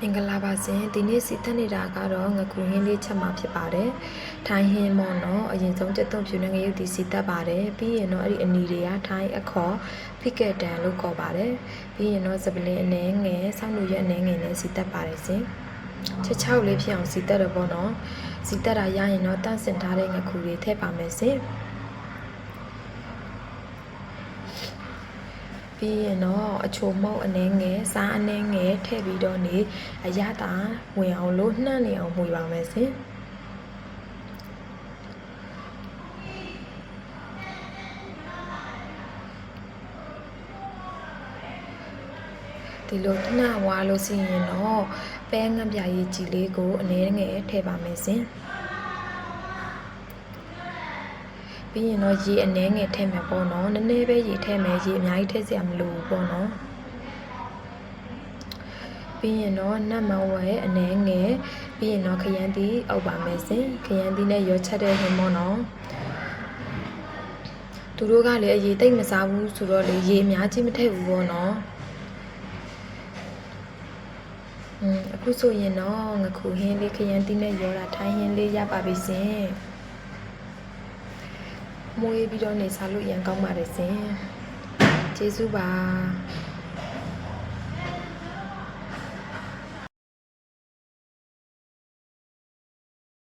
မင်္ဂလာပါရှင်ဒီနေ့စီတက်နေတာကတော့ငကူဟင်းလေးချက်မှာဖြစ်ပါတယ်ထိုင်းဟင်းမော်နော်အရင်ဆုံးကြက်သွန်ဖြူနဲ့ငရုတ်ဒီစီတက်ပါတယ်ပြီးရင်တော့အဲ့ဒီအနီတွေကထိုင်းအခေါ်ဖိကက်တန်လို့ခေါ်ပါတယ်ပြီးရင်တော့စပလင်းအနေငယ်ဆောင်းလူရက်အနေငယ်နဲ့စီတက်ပါတယ်ရှင်ချက်ချောက်လေးဖြစ်အောင်စီတက်တော့ပေါ့နော်စီတက်တာရရင်တော့တန့်စင်ထားတဲ့ငကူတွေထည့်ပါမယ်ရှင်ပြီးရင်တော့အချိုမုတ်အနေငယ်စားအနေငယ်ထည့်ပြီးတော့နေအရသာဝင်အောင်လို့နှံ့နေအောင်မှုပါမယ်ရှင်ဒီလိုနှံ့ဝါလို့ရှိရင်တော့ပဲငပြာရည်ကြီးလေးကိုအနေငယ်ထည့်ပါမယ်ရှင်ပြီးရင်တော့ရေအနေငယ်ထည့်မယ်ပေါ့နော်နည်းနည်းပဲရေထည့်မယ်ရေအများကြီးထည့်စရာမလိုဘူးပေါ့နော်ပြီးရင်တော့နတ်မဝဲအနေငယ်ပြီးရင်တော့ခရမ်းသီးအုပ်ပါမယ်ရှင်ခရမ်းသီးနဲ့ရောချက်တဲ့ဟင်းပေါ့နော်သူတို့ကလည်းအရေးတိတ်မစားဘူးဆိုတော့လေရေအများကြီးမထည့်ဘူးပေါ့နော်အခုဆိုရင်တော့ငခုဟင်းလေးခရမ်းသီးနဲ့ရောတာထိုင်းဟင်းလေးရပါပြီရှင်မွေးပြီးတော့နေစားလို့ရန်ကောင်းပါတယ်ရှင်ကျေးဇူးပါ